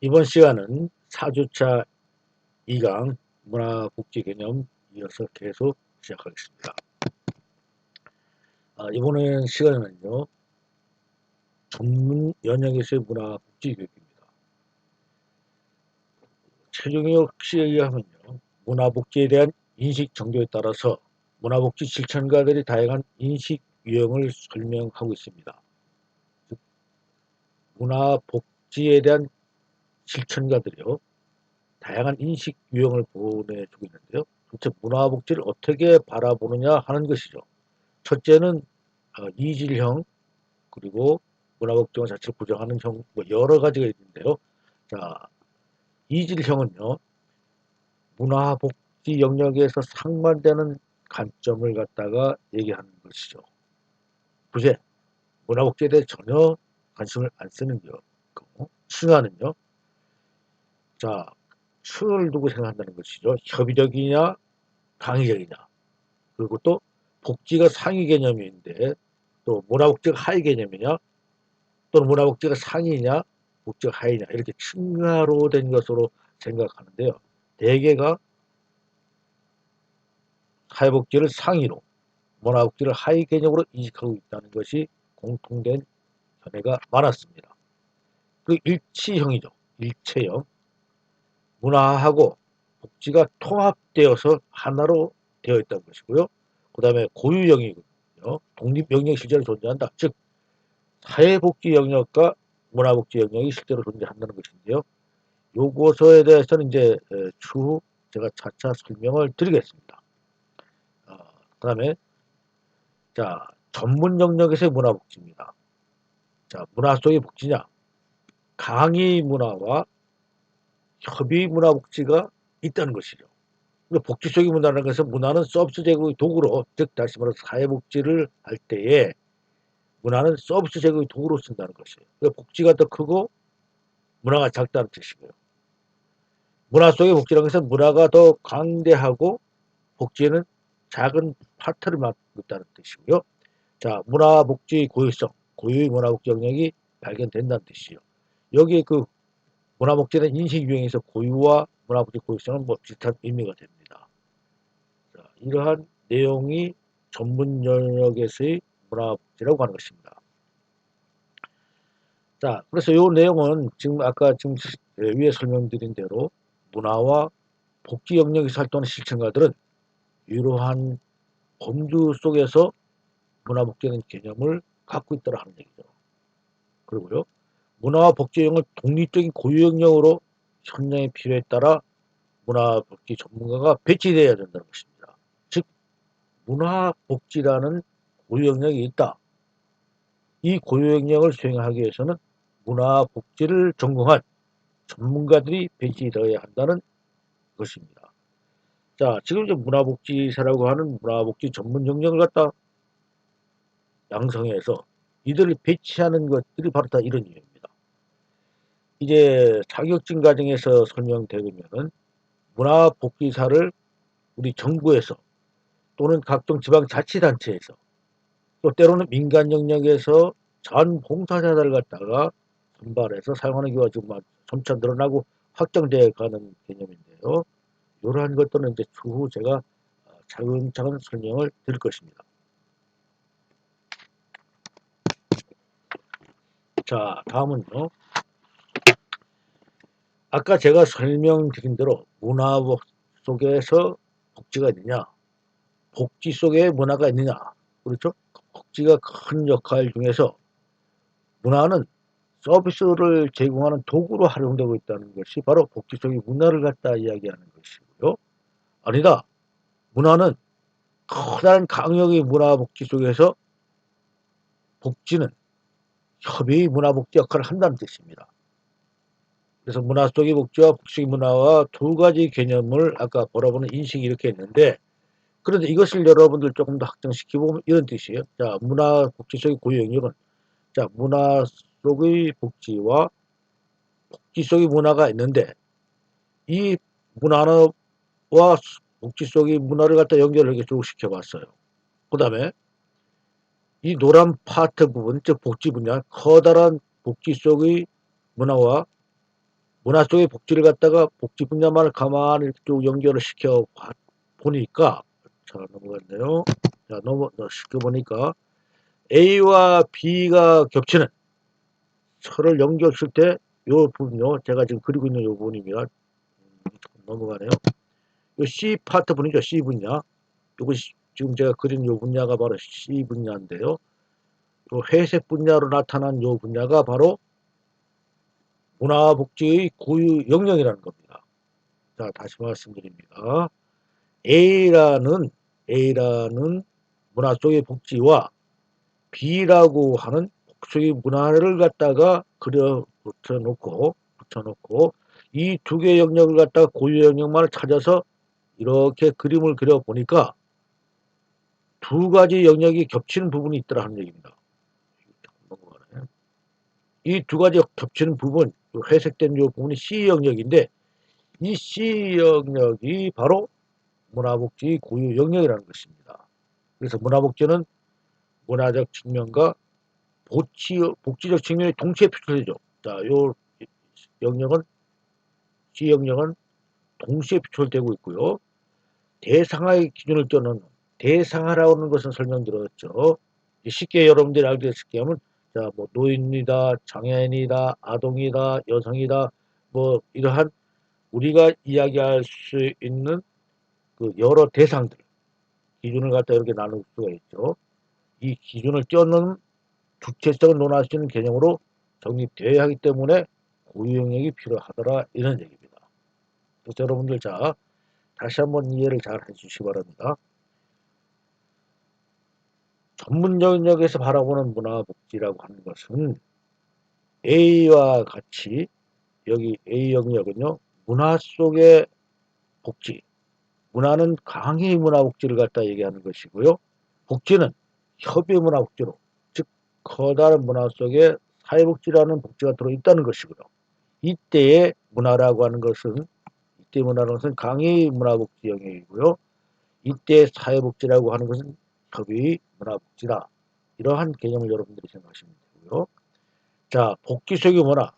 이번 시간은 4주차 2강 문화복지 개념 이어서 계속 시작하겠습니다. 이번에 시간에는요, 전문 영역에서의 문화복지 교육입니다. 최종혁 씨에 의하면요, 문화복지에 대한 인식 정도에 따라서 문화복지 실천가들이 다양한 인식 유형을 설명하고 있습니다. 즉, 문화복지에 대한 실천가들이요, 다양한 인식 유형을 보내주고 있는데요. 도대체 문화복지를 어떻게 바라보느냐 하는 것이죠. 첫째는 이질형, 그리고 문화복지원 자체를 부정하는 형, 뭐 여러 가지가 있는데요. 자, 이질형은요, 문화복지 영역에서 상반되는 관점을 갖다가 얘기하는 것이죠. 부재, 문화복지에 대해 전혀 관심을 안 쓰는 경우. 층하는요, 자, 층을 두고 생각한다는 것이죠. 협의적이냐, 강의적이냐. 그리고 또 복지가 상위 개념인데 또 문화복지가 하위 개념이냐, 또는 문화복지가 상위냐, 복지가 하위냐, 이렇게 층하로 된 것으로 생각하는데요. 대개가 사회복지를 상위로, 문화복지를 하위 개념으로 인식하고 있다는 것이 공통된 견해가 많았습니다. 그 일치형이죠. 일체형. 문화하고 복지가 통합되어서 하나로 되어 있다는 것이고요. 그 다음에 고유형이거든요. 독립영역이 실제로 존재한다. 즉, 사회복지 영역과 문화복지 영역이 실제로 존재한다는 것인데요. 요것에 대해서는 이제 추후 제가 차차 설명을 드리겠습니다. 그다음에 자, 전문 영역에서의 문화복지입니다. 자, 문화 속의 복지냐? 강의 문화와 협의 문화복지가 있다는 것이죠. 복지 속의 문화라는 것은 문화는 서비스 제공의 도구로, 즉 다시 말해서 사회복지를 할 때에 문화는 서비스 제공의 도구로 쓴다는 것이에요. 그러니까 복지가 더 크고 문화가 작다는 뜻이고요. 문화 속의 복지라는 것은 문화가 더 강대하고 복지에는 작은 파트를 맡고 있다는 뜻이고요. 자, 문화복지 고유성, 고유의 문화복지 영역이 발견된다는 뜻이요. 여기 그 문화복지에 대한 인식 유형에서 고유와 문화복지 고유성은 뭐 비슷한 의미가 됩니다. 자, 이러한 내용이 전문 영역에서의 문화복지라고 하는 것입니다. 자, 그래서 이 내용은 지금 아까 지금 위에 설명드린 대로 문화와 복지 영역에서 활동하는 실천가들은 이러한 범주 속에서 문화복지라는 개념을 갖고 있다는 하는 얘기죠. 그리고요, 문화와 복지 영역을 독립적인 고유 영역으로 현장의 필요에 따라 문화복지 전문가가 배치되어야 된다는 것입니다. 즉, 문화복지라는 고유 영역이 있다. 이 고유 영역을 수행하기 위해서는 문화복지를 전공한 전문가들이 배치되어야 한다는 것입니다. 자, 지금 이제 문화복지사라고 하는 문화복지 전문 영역을 갖다 양성해서 이들을 배치하는 것들이 바로 다 이런 이유입니다. 이제 자격증 과정에서 설명되면은 문화복지사를 우리 정부에서 또는 각종 지방자치단체에서 또 때로는 민간 영역에서 자원봉사자들을 갖다가 선발해서 사용하는 경우가 지금 점차 늘어나고 확장되어 가는 개념인데요. 이러한 것들은 이제 추후 제가 차근차근 설명을 드릴 것입니다. 자, 다음은요. 아까 제가 설명드린 대로 문화 속에서 복지가 있느냐, 복지 속에 문화가 있느냐, 그렇죠? 복지가 큰 역할 중에서 문화는 서비스를 제공하는 도구로 활용되고 있다는 것이 바로 복지 속의 문화를 갖다 이야기하는 것이고요. 아니다. 문화는 커다란 강력의 문화복지 속에서 복지는 협의의 문화복지 역할을 한다는 뜻입니다. 그래서 문화 속의 복지와 복지 속의 문화와 두 가지 개념을 아까 바라보는 인식이 이렇게 있는데, 그런데 이것을 여러분들 조금 더 확장시켜보면 이런 뜻이에요. 자, 문화 복지 속의 고유 영역은 자, 문화 속의 복지와 복지 속의 문화가 있는데 이 문화와 복지 속의 문화를 갖다 연결을 이렇게 쭉 시켜봤어요. 그 다음에 이 노란 파트 부분, 즉 복지 분야, 커다란 복지 속의 문화와 문화 쪽의 복지를 갖다가 복지 분야만을 가만히 이렇게 쭉 연결을 시켜 보니까, 자, 넘어갔네요. 자, 시켜 보니까 A와 B가 겹치는 서를 연결시킬 때 요 부분요. 제가 지금 그리고 있는 요 부분입니다. 넘어가네요. 요 C 파트 분이죠. C 분야. 요거 지금 제가 그린 요 분야가 바로 C 분야인데요. 요 회색 분야로 나타난 요 분야가 바로 문화복지의 고유 영역이라는 겁니다. 자, 다시 말씀드립니다. A라는 문화 쪽의 복지와 B라고 하는 복지의 문화를 갖다가 붙여놓고 이 두 개의 영역을 갖다가 고유 영역만을 찾아서 이렇게 그림을 그려보니까 두 가지 영역이 겹치는 부분이 있더라 하는 얘기입니다. 이 두 가지 겹치는 부분, 회색된 이 부분이 C 영역인데 이 C 영역이 바로 문화복지 고유 영역이라는 것입니다. 그래서 문화복지는 문화적 측면과 복지적 측면이 동시에 표출되죠. 자, 요 영역은 C 영역은 동시에 표출되고 있고요. 대상화의 기준을 떼는 대상화라고 하는 것은 설명드렸죠. 쉽게 여러분들이 알게 쉽게 하면 자, 뭐 노인이다, 장애인이다, 아동이다, 여성이다, 뭐 이러한 우리가 이야기할 수 있는 그 여러 대상들 기준을 갖다 이렇게 나눌 수가 있죠. 이 기준을 떼어놓은 주체성을 논할 수 있는 개념으로 정립되어야 하기 때문에 고유 영역이 필요하더라 이런 얘기입니다. 그래서 여러분들 자 다시 한번 이해를 잘 해주시기 바랍니다. 전문 영역에서 바라보는 문화복지라고 하는 것은 A와 같이 여기 A 영역은요 문화 속의 복지, 문화는 강의 문화복지를 갖다 얘기하는 것이고요. 복지는 협의 문화복지로, 즉 커다란 문화 속에 사회복지라는 복지가 들어있다는 것이고요. 이때의 문화라고 하는 것은 이때 문화라는 것은 강의 문화복지 영역이고요. 이때 사회복지라고 하는 것은 협의 문화복지다. 이러한 개념을 여러분들이 생각하시면 되고요. 자, 복지 속의 문화.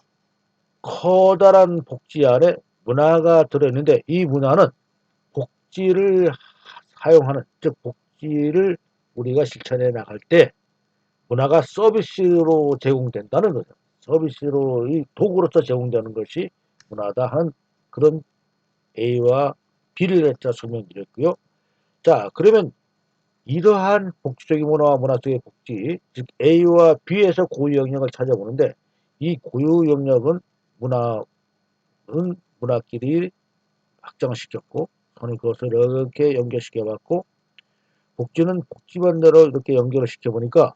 커다란 복지 안에 문화가 들어있는데 이 문화는 복지를 사용하는, 즉 복지를 우리가 실천해 나갈 때 문화가 서비스로 제공된다는 거죠. 서비스로 이 도구로서 제공되는 것이 문화다 하는 그런 A와 B를 갖다 설명드렸고요. 자, 그러면 이러한 복지적인 문화와 문화 속의 복지, 즉 A와 B에서 고유 영역을 찾아보는데 이 고유 영역은 문화는 문화끼리 확장을 시켰고 저는 그것을 이렇게 연결시켜봤고 복지는 복지 반대로 이렇게 연결을 시켜보니까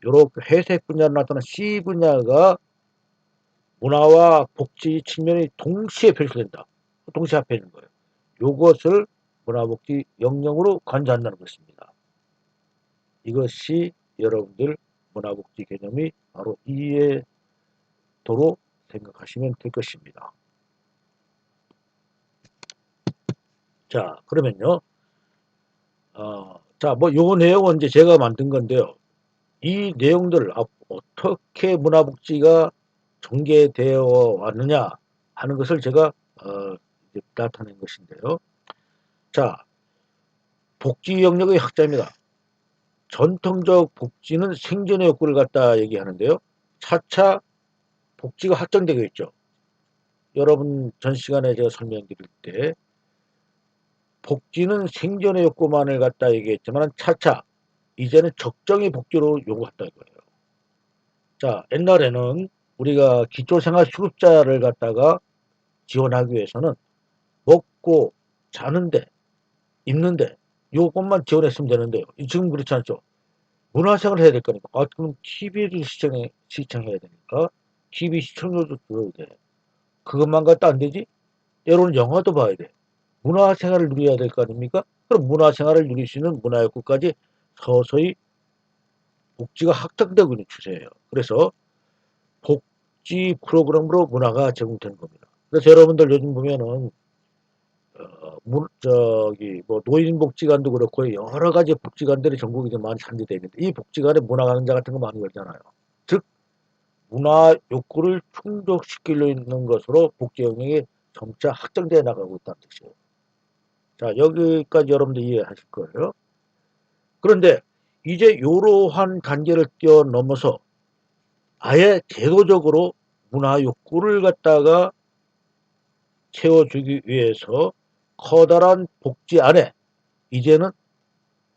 이렇게 회색 분야로 나타난 C 분야가 문화와 복지 측면이 동시에 표시된다. 동시에 합해지는 거예요. 이것을 문화복지 영역으로 간주한다는 것입니다. 이것이 여러분들 문화복지 개념이 바로 이해도로 생각하시면 될 것입니다. 자, 그러면요. 자, 뭐 요 내용은 이제 제가 만든 건데요. 이 내용들 어떻게 문화복지가 전개되어 왔느냐 하는 것을 제가 이제 나타낸 것인데요. 자, 복지 영역의 학자입니다. 전통적 복지는 생존의 욕구를 갖다 얘기하는데요. 차차 복지가 확정되고 있죠. 여러분 전 시간에 제가 설명드릴 때 복지는 생존의 욕구만을 갖다 얘기했지만 차차 이제는 적정의 복지로 요구한다 이거예요. 자, 옛날에는 우리가 기초생활수급자를 갖다가 지원하기 위해서는 먹고 자는데 입는데 요것만 지원했으면 되는데요. 지금 그렇지 않죠. 문화생활을 해야 될 거니까. 그럼 TV를 시청해야 되니까 TV 시청료도 들어야 돼. 그것만 갖다 안 되지? 때로는 영화도 봐야 돼. 문화생활을 누려야 될 거 아닙니까? 그럼 문화생활을 누릴 수 있는 문화욕구까지 서서히 복지가 확장되고 있는 추세예요. 그래서 복지 프로그램으로 문화가 제공되는 겁니다. 그래서 여러분들 요즘 보면은 뭐 노인복지관도 그렇고 여러 가지 복지관들이 전국에 많이 산재되어 있는데 이 복지관에 문화강좌 같은 거 많이 열잖아요. 즉 문화 욕구를 충족시키려 있는 것으로 복지 영역이 점차 확장되어 나가고 있다는 뜻이에요. 자, 여기까지 여러분들 이해하실 거예요. 그런데 이제 이러한 단계를 뛰어넘어서 아예 제도적으로 문화 욕구를 갖다가 채워주기 위해서 커다란 복지 안에 이제는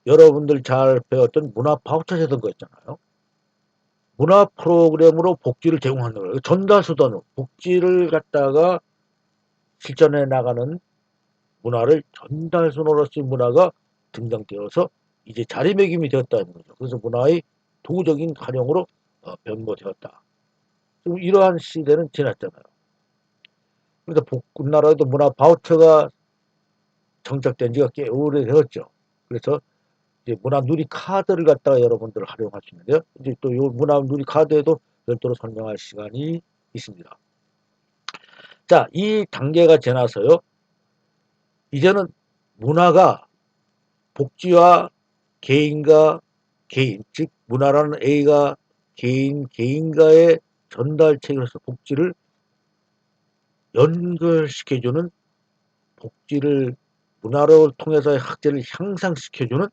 여러분들 잘 배웠던 문화 바우처 제도가 있잖아요. 문화 프로그램으로 복지를 제공하는 거예요. 전달수단으로 복지를 갖다가 실전해 나가는 문화를 전달수단으로서의 문화가 등장되어서 이제 자리매김이 되었다는 거죠. 그래서 문화의 도구적인 활용으로 변모되었다. 지금 이러한 시대는 지났잖아요. 그래서 우리나라에도 문화 바우처가 정착된 지가 꽤 오래되었죠. 그래서 이제 문화 누리 카드를 갖다가 여러분들 활용할 수 있는데요. 이제 또 이 문화 누리 카드에도 별도로 설명할 시간이 있습니다. 자, 이 단계가 지나서요. 이제는 문화가 복지와 개인과 개인, 즉 문화라는 A가 개인과의 전달체로서 복지를 연결시켜주는 복지를 문화를 통해서의 학제를 향상시켜주는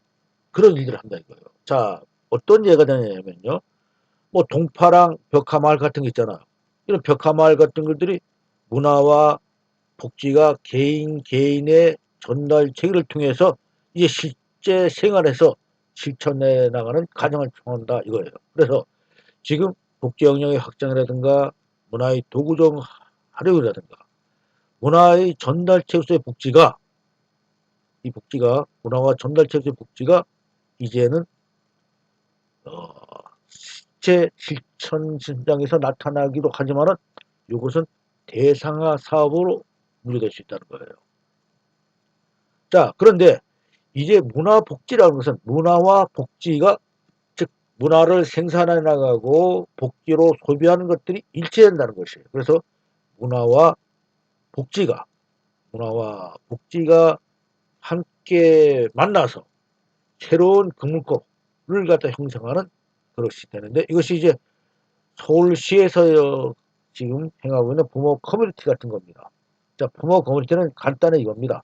그런 일들을 한다 이거예요. 자, 어떤 예가 되냐면요. 뭐 동파랑 벽화마을 같은 게 있잖아요. 이런 벽화마을 같은 것들이 문화와 복지가 개인의 전달 체계를 통해서 이제 실제 생활에서 실천해 나가는 과정을 총한다 이거예요. 그래서 지금 복지 영역의 확장이라든가 문화의 도구적 활용이라든가 문화의 전달 체계의 복지가 이 복지가 문화와 전달 체계의 복지가 이제는 실제 실천 현장에서 나타나기도 하지만은 이것은 대상화 사업으로 분류될 수 있다는 거예요. 자, 그런데 이제 문화복지라는 것은 문화와 복지가 즉 문화를 생산해 나가고 복지로 소비하는 것들이 일치된다는 것이에요. 그래서 문화와 복지가 문화와 복지가 함께 만나서 새로운 금물고를 갖다 형성하는 그것이 되는데 이것이 이제 서울시에서 지금 행하고 있는 부모 커뮤니티 같은 겁니다. 자, 부모 커뮤니티는 간단히 이겁니다.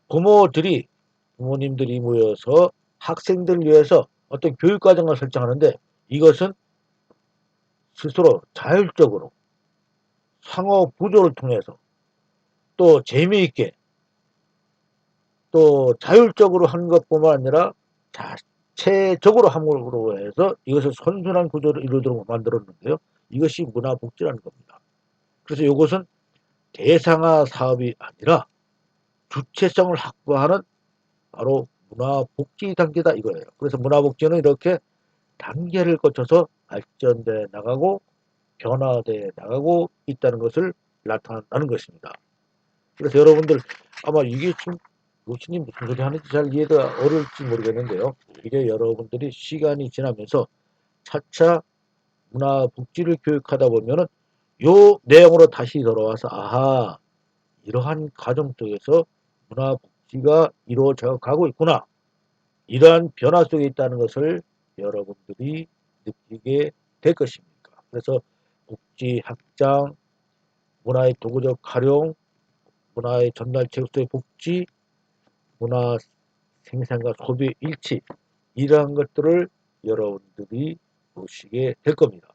부모님들이 모여서 학생들을 위해서 어떤 교육과정을 설정하는데 이것은 스스로 자율적으로 상호 부조를 통해서 또 재미있게 또 자율적으로 하는 것뿐만 아니라 자체적으로 함으로 해서 이것을 선순환 구조를 이루도록 만들었는데요. 이것이 문화복지라는 겁니다. 그래서 이것은 대상화 사업이 아니라 주체성을 확보하는 바로 문화복지 단계다 이거예요. 그래서 문화복지는 이렇게 단계를 거쳐서 발전돼 나가고 변화돼 나가고 있다는 것을 나타낸다는 것입니다. 그래서 여러분들 아마 이게 지금 교수님 무슨 소리 하는지 잘 이해가 어려울지 모르겠는데요. 이게 여러분들이 시간이 지나면서 차차 문화복지를 교육하다 보면은 요 내용으로 다시 돌아와서 아하 이러한 과정 속에서 문화복지가 이루어져 가고 있구나. 이러한 변화 속에 있다는 것을 여러분들이 느끼게 될 것입니다. 그래서 복지 확장, 문화의 도구적 활용, 문화의 전달 체육소의 복지, 문화 생산과 소비의 일치 이러한 것들을 여러분들이 보시게 될 겁니다.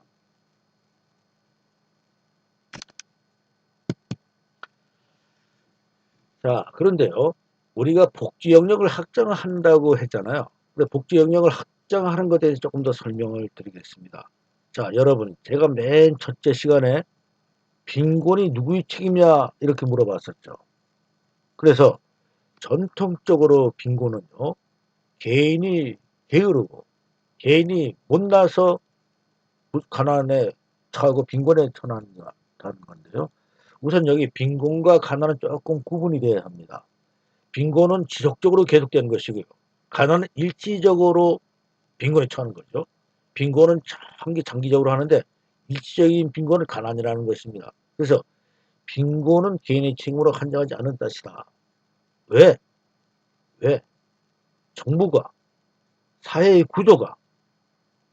자, 그런데요. 우리가 복지 영역을 확장한다고 했잖아요. 근데 복지 영역을 확장하는 것에 대해서 조금 더 설명을 드리겠습니다. 자, 여러분, 제가 맨 첫째 시간에 빈곤이 누구의 책임이냐 이렇게 물어봤었죠. 그래서 전통적으로 빈곤은요. 개인이 게으르고 개인이 못나서 가난에 처하고 빈곤에 처한다는 건데요. 우선 여기 빈곤과 가난은 조금 구분이 돼야 합니다. 빈곤은 지속적으로 계속되는 것이고요. 가난은 일시적으로 빈곤에 처하는 거죠. 빈곤은 장기적으로 하는데 일시적인 빈곤은 가난이라는 것입니다. 그래서 빈곤은 개인의 책임으로 한정하지 않은 것이다. 왜? 왜? 정부가 사회의 구조가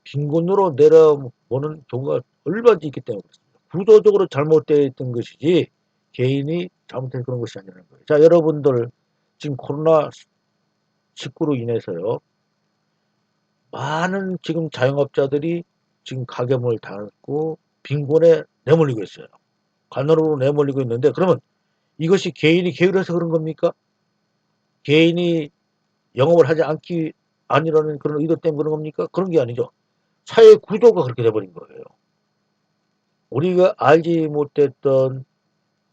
빈곤으로 내려보는 경우가 얼마든지 있기 때문에 그렇습니다. 구조적으로 잘못되어 있던 것이지 개인이 잘못해서 그런 것이 아니라는 거예요. 자, 여러분들 지금 코로나19로 인해서요. 많은 지금 자영업자들이 지금 가게문을 닫고 빈곤에 내몰리고 있어요. 관으로 내몰리고 있는데 그러면 이것이 개인이 게을러서 그런 겁니까? 개인이 영업을 하지 않기 아니라는 그런 의도 때문에 그런 겁니까? 그런 게 아니죠. 사회 구조가 그렇게 돼버린 거예요. 우리가 알지 못했던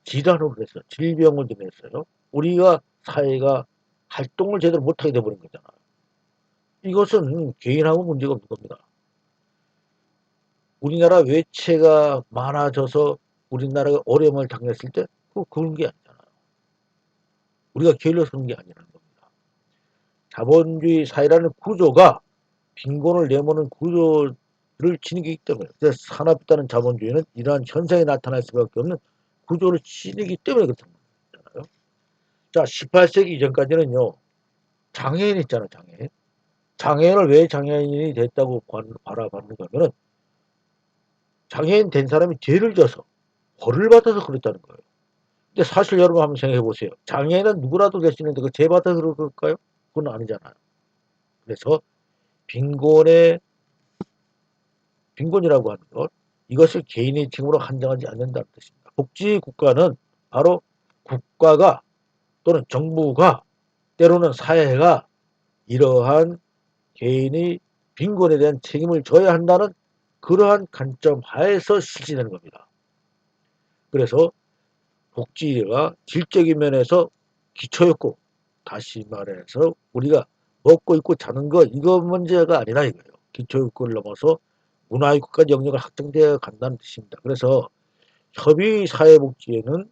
질환으로 해서 질병을 인해서요. 우리가 사회가 활동을 제대로 못하게 돼버린 거잖아요. 이것은 개인하고 문제가 없는 겁니다. 우리나라 외채가 많아져서 우리나라가 어려움을 당했을 때 그런 게 아니잖아요. 우리가 게을러서 그런 게 아니라는 겁니다. 자본주의 사회라는 구조가 빈곤을 내모는 구조를 지니기 때문에 그래서 산업이라는 자본주의는 이러한 현상이 나타날 수밖에 없는 구조를 지니기 때문에 그렇다는 거잖아요. 자, 18세기 이전까지는요. 장애인 있잖아요. 장애인. 장애인을 왜 장애인이 됐다고 바라봤는가 하면은 장애인 된 사람이 죄를 져서 벌을 받아서 그랬다는 거예요. 근데 사실 여러분 한번 생각해 보세요. 장애인은 누구라도 될 수 있는데 그 죄 받아서 그럴까요? 그건 아니잖아요. 그래서 빈곤의 빈곤이라고 하는 것 이것을 개인의 책임으로 한정하지 않는다는 뜻입니다. 복지국가는 바로 국가가 또는 정부가 때로는 사회가 이러한 개인의 빈곤에 대한 책임을 져야 한다는 그러한 관점 하에서 실시되는 겁니다. 그래서 복지가 질적인 면에서 기초였고 다시 말해서 우리가 먹고 입고 자는 거 이거 문제가 아니라 이거예요. 기초육구를 넘어서 문화유구까지 영역을 확장되어 간다는 뜻입니다. 그래서 협의사회복지에는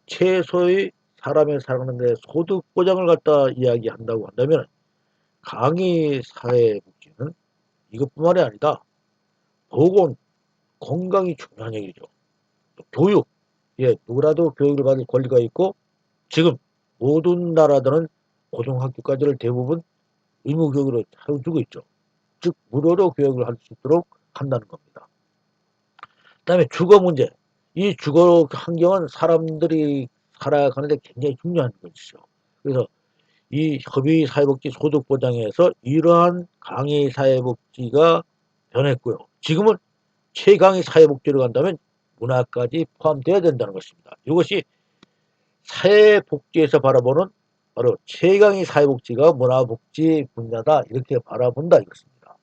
최소의 사람의 살아가는데 소득 보장을 갖다 이야기한다고 한다면 강의사회복지는 이것뿐만이 아니다. 보건, 건강이 중요한 얘기죠. 또 교육, 예, 누구라도 교육을 받을 권리가 있고 지금 모든 나라들은 고등학교까지를 대부분 의무교육으로 해주고 있죠. 즉 무료로 교육을 할 수 있도록 한다는 겁니다. 그 다음에 주거 문제. 이 주거 환경은 사람들이 살아가는데 굉장히 중요한 것이죠. 그래서 이 협의사회복지 소득보장에서 이러한 강의 사회복지가 변했고요. 지금은 최강의 사회복지로 간다면 문화까지 포함되어야 된다는 것입니다. 이것이 사회복지에서 바라보는 바로 최강의 사회복지가 문화복지 분야다 이렇게 바라본다 이것입니다.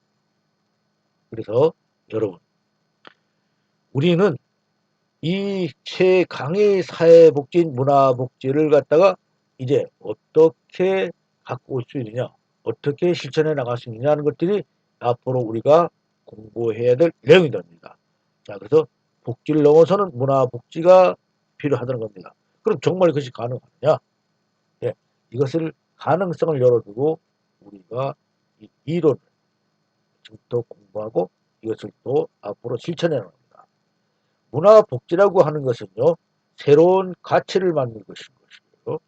그래서 여러분 우리는 이 최강의 사회복지인 문화복지를 갖다가 이제 어떻게 갖고 올 수 있느냐 어떻게 실천해 나갈 수 있느냐 하는 것들이 앞으로 우리가 공부해야 될 내용이 됩니다. 자, 그래서 복지를 넘어서는 문화복지가 필요하다는 겁니다. 그럼 정말 그것이 가능하느냐? 예, 이것을 가능성을 열어두고 우리가 이 이론을 지금 또 공부하고 이것을 또 앞으로 실천해 나갑니다. 문화복지라고 하는 것은요, 새로운 가치를 만든 것인 것이고요.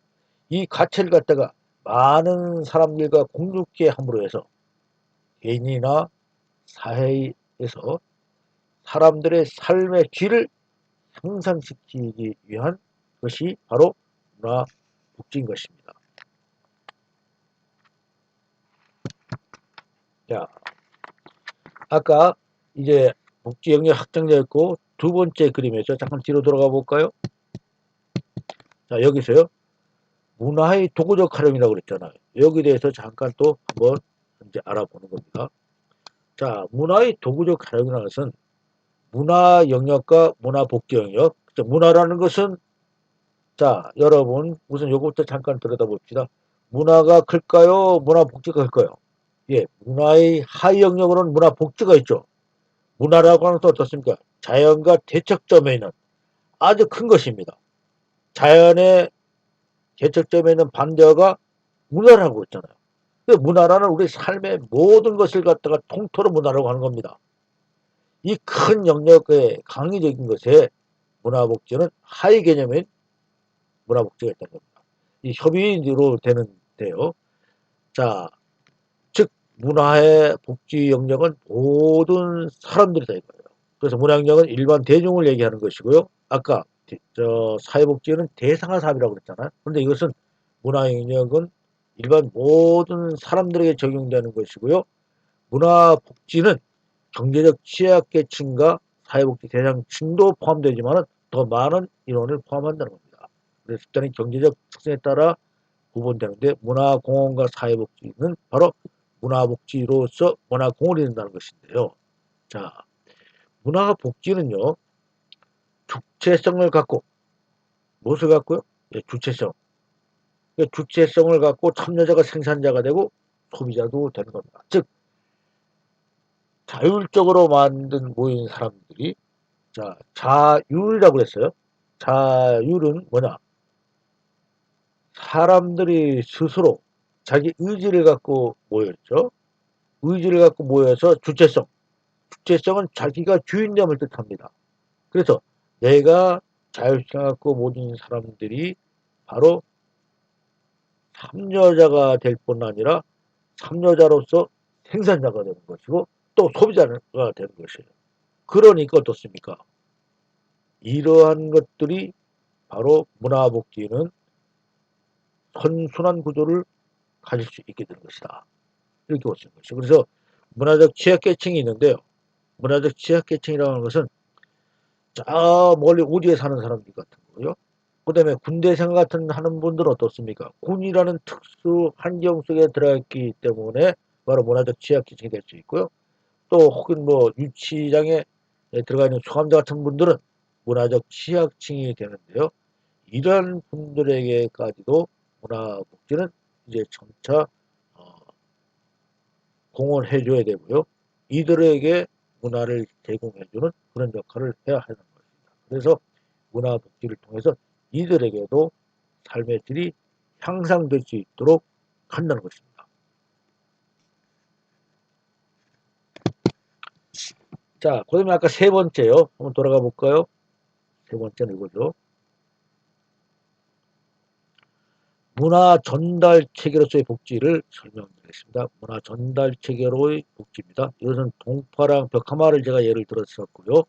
이 가치를 갖다가 많은 사람들과 공유케 함으로 해서 개인이나 사회에서 사람들의 삶의 질을 향상시키기 위한 것이 바로 문화복지인 것입니다. 자, 아까 이제 복지 영역 확장되어 있고 두 번째 그림에서 잠깐 뒤로 돌아가 볼까요? 자, 여기서요. 문화의 도구적 활용이라고 그랬잖아요. 여기에 대해서 잠깐 또 한번 이제 알아보는 겁니다. 자, 문화의 도구적 활용이라는 것은 문화 영역과 문화 복지 영역. 문화라는 것은 자, 여러분 우선 요것부터 잠깐 들여다봅시다. 문화가 클까요? 문화 복지가 클까요? 예, 문화의 하위 영역으로는 문화 복지가 있죠. 문화라고 하는 것은 어떻습니까? 자연과 대척점에 있는 아주 큰 것입니다. 자연의 대척점에 있는 반대어가 문화라고 했잖아요. 그 문화라는 우리 삶의 모든 것을 갖다가 통틀어 문화라고 하는 겁니다. 이 큰 영역의 강의적인 것에 문화복지는 하위 개념인 문화복지가 있다는 겁니다. 이 협의로 되는데요. 자, 즉 문화의 복지 영역은 모든 사람들이 다 이거예요. 그래서 문학력은 일반 대중을 얘기하는 것이고요. 아까 사회복지는 대상화 사업이라고 그랬잖아요. 그런데 이것은 문화영역은 일반 모든 사람들에게 적용되는 것이고요. 문화복지는 경제적 취약계층과 사회복지 대상층도 포함되지만 더 많은 인원을 포함한다는 겁니다. 그래서 일단 경제적 특성에 따라 구분되는데 문화공헌과 사회복지는 바로 문화복지로서 문화공헌이 된다는 것인데요. 자, 문화복지는요. 주체성을 갖고 무엇을 갖고요? 예, 주체성. 주체성을 갖고 참여자가 생산자가 되고 소비자도 되는 겁니다. 즉 자율적으로 만든 모인 사람들이 자율이라고 했어요. 자율은 뭐냐? 사람들이 스스로 자기 의지를 갖고 모였죠. 의지를 갖고 모여서 주체성. 주체성은 자기가 주인됨을 뜻합니다. 그래서 내가 자율성 갖고 모든 사람들이 바로 참여자가 될 뿐 아니라 참여자로서 생산자가 되는 것이고 또 소비자가 되는 것이에요. 그러니까 어떻습니까? 이러한 것들이 바로 문화복지는 선순환 구조를 가질 수 있게 되는 것이다. 이렇게 보시는 것이죠. 그래서 문화적 취약계층이 있는데요. 문화적 취약계층이라고 하는 것은 저 멀리 우주에 사는 사람들 같은 거요. 그 다음에 군대 생활 같은 하는 분들은 어떻습니까? 군이라는 특수 환경 속에 들어있기 때문에 바로 문화적 취약계층이 될 수 있고요. 또 혹은 뭐 유치장에 들어가 있는 수감자 같은 분들은 문화적 취약층이 되는데요. 이런 분들에게까지도 문화복지는 이제 점차 어, 공헌해줘야 되고요. 이들에게 문화를 제공해주는 그런 역할을 해야 하는 것입니다. 그래서 문화복지를 통해서 이들에게도 삶의 질이 향상될 수 있도록 한다는 것입니다. 자, 그 다음에 아까 세 번째요. 한번 돌아가 볼까요? 세 번째는 이거죠. 문화 전달 체계로서의 복지를 설명드리겠습니다. 문화 전달 체계로의 복지입니다. 이것은 동파랑 벽화마를 제가 예를 들었었고요.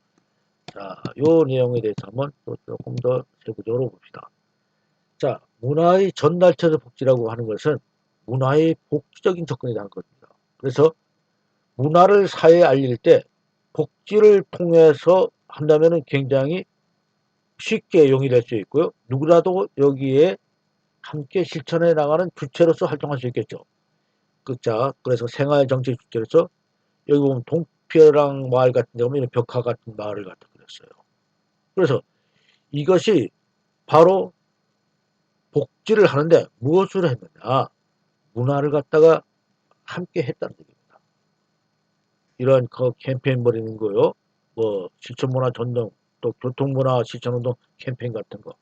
자, 요 내용에 대해서 한번 또 조금 더 세부적으로 봅시다. 자, 문화의 전달체적 복지라고 하는 것은 문화의 복지적인 접근이라는 겁니다. 그래서 문화를 사회에 알릴 때 복지를 통해서 한다면 굉장히 쉽게 용이될 수 있고요. 누구라도 여기에 함께 실천해 나가는 주체로서 활동할 수 있겠죠. 그래서 생활정책 주체로서 여기 보면 동피랑 마을 같은 데 보면 벽화 같은 마을을 갖다 그렸어요. 그래서 이것이 바로 복지를 하는데 무엇을 했느냐? 문화를 갖다가 함께 했다는 얘기입니다. 이러한 그 캠페인 벌이는 거요. 뭐 실천문화 전동, 또 교통문화 실천운동 캠페인 같은 거.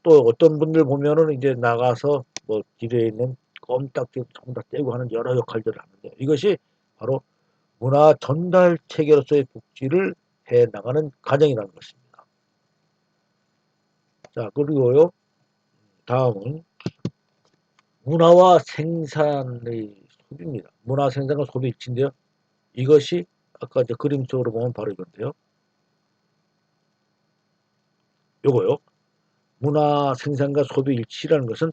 또 어떤 분들 보면은 이제 나가서 뭐 길에 있는 껌딱지 정답 떼고 하는 여러 역할들을 하는데 이것이 바로 문화 전달 체계로서의 복지를 해 나가는 과정이라는 것입니다. 자, 그리고요. 다음은 문화와 생산의 소비입니다. 문화 생산과 소비 일치인데요. 이것이 아까 이제 그림적으로 보면 바로 이건데요. 요거요. 문화 생산과 소비 일치라는 것은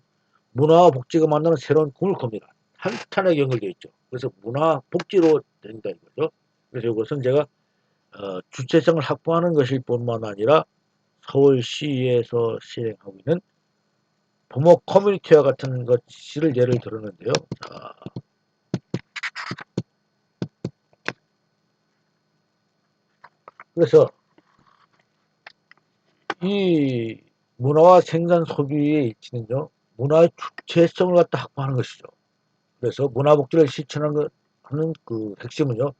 문화와 복지가 만나는 새로운 꿈을 컵니다. 탄탄하게 연결되어 있죠. 그래서 문화 복지로 된다 이거죠. 그래서 이것은 제가 주체성을 확보하는 것일 뿐만 아니라 서울시에서 시행하고 있는 부모 커뮤니티와 같은 것을 예를 들었는데요. 자, 그래서 이 문화와 생산 소비의 일치는요. 문화의 주체성을 갖다 확보하는 것이죠. 그래서 문화복지를 실천하는 그 핵심은요.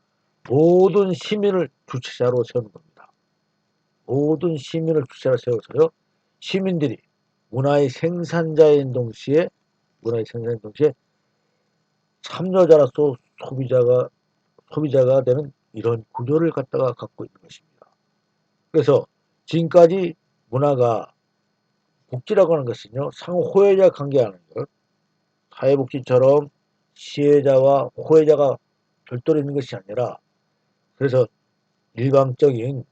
모든 시민을 주체자로 세우는 겁니다. 모든 시민을 주체자로 세워서요. 시민들이 문화의 생산자인 동시에 참여자로서 소비자가 되는 이런 구조를 갖다가 갖고 있는 것입니다. 그래서 지금까지 문화가 복지라고 하는 것은요. 상호 호혜자 관계하는 것, 사회복지처럼 시혜자와 호혜자가 별도로 있는 것이 아니라 그래서 일방적인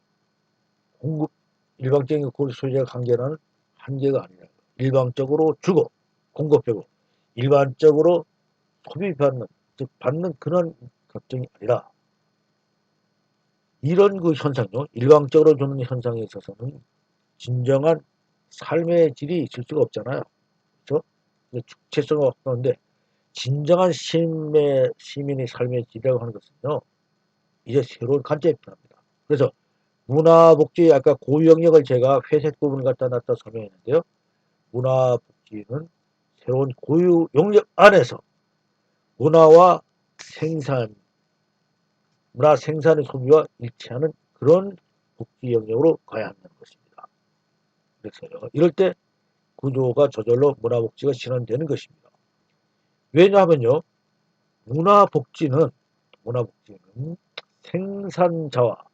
공급 일방적인 고리 소비자 관계는 한계가 아니라 일방적으로 주고 공급되고 일반적으로 소비받는 즉 받는 그런 걱정이 아니라 이런 그 현상요 일방적으로 주는 현상에 있어서는 진정한 삶의 질이 있을 수가 없잖아요. 그렇죠? 주체성이 없는데 진정한 시민의 삶의 질이라고 하는 것은요 이제 새로운 관점이 필요합니다. 그래서 문화복지 아까 고유 영역을 제가 회색 부분을 갖다 놨다 설명했는데요. 문화복지는 새로운 고유 영역 안에서 문화와 생산, 문화 생산의 소비와 일치하는 그런 복지 영역으로 가야 한다는 것입니다. 그래서요. 이럴 때 구조가 저절로 문화복지가 실현되는 것입니다. 왜냐하면요. 문화복지는 생산자와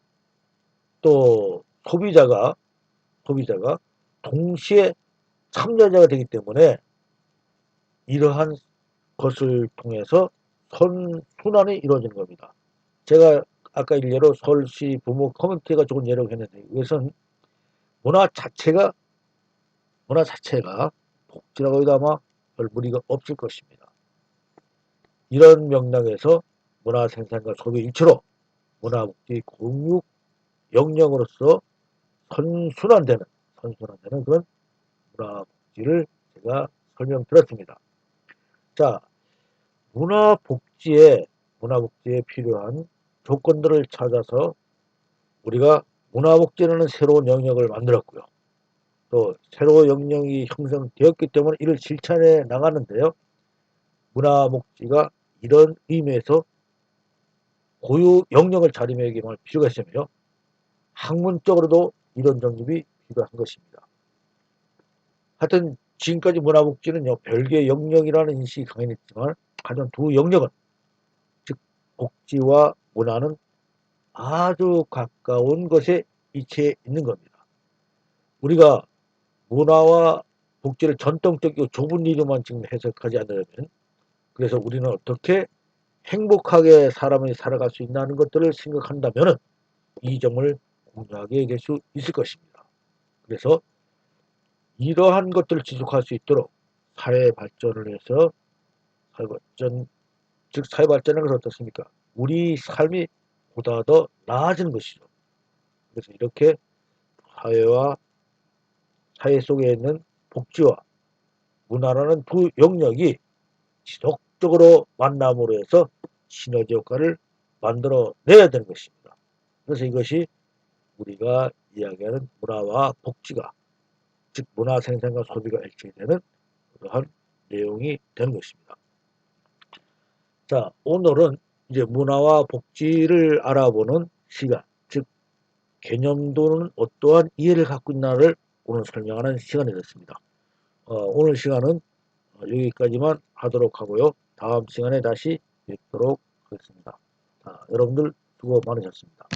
또 소비자가 동시에 참여자가 되기 때문에 이러한 것을 통해서 선순환이 이루어지는 겁니다. 제가 아까 일례로 서울시 부모 커뮤니티가 좋은 예라고 했는데 이것은 문화 자체가 복지라고 해도 아마 별 무리가 없을 것입니다. 이런 맥락에서 문화 생산과 소비 일체로 문화복지 공유 영역으로서 선순환되는 그런 문화복지를 제가 설명드렸습니다. 자, 문화복지에 필요한 조건들을 찾아서 우리가 문화복지라는 새로운 영역을 만들었고요. 또 새로운 영역이 형성되었기 때문에 이를 실천해 나가는데요. 문화복지가 이런 의미에서 고유 영역을 자리매김할 필요가 있으며 학문적으로도 이런 정립이 필요한 것입니다. 하여튼 지금까지 문화복지는요 별개의 영역이라는 인식이 강했지만 가장 두 영역은 즉 복지와 문화는 아주 가까운 것에 위치해 있는 겁니다. 우리가 문화와 복지를 전통적이고 좁은 이유만 지금 해석하지 않으려면 그래서 우리는 어떻게 행복하게 사람이 살아갈 수 있다는 것들을 생각한다면 이 점을 공유하게 얘기할 수 있을 것입니다. 그래서 이러한 것들을 지속할 수 있도록 사회 발전을 해서 사회 발전은 어떻습니까? 우리 삶이 보다 더 나아지는 것이죠. 그래서 이렇게 사회 속에 있는 복지와 문화라는 두 영역이 지속적으로 만남으로 해서 시너지 효과를 만들어내야 되는 것입니다. 그래서 이것이 우리가 이야기하는 문화와 복지가 즉 문화 생산과 소비가 일치되는 그러한 내용이 되는 것입니다. 자, 오늘은 이제 문화와 복지를 알아보는 시간, 즉 개념도는 어떠한 이해를 갖고 있나를 오늘 설명하는 시간이 됐습니다. 오늘 시간은 여기까지만 하도록 하고요. 다음 시간에 다시 뵙도록 하겠습니다. 여러분들 수고 많으셨습니다.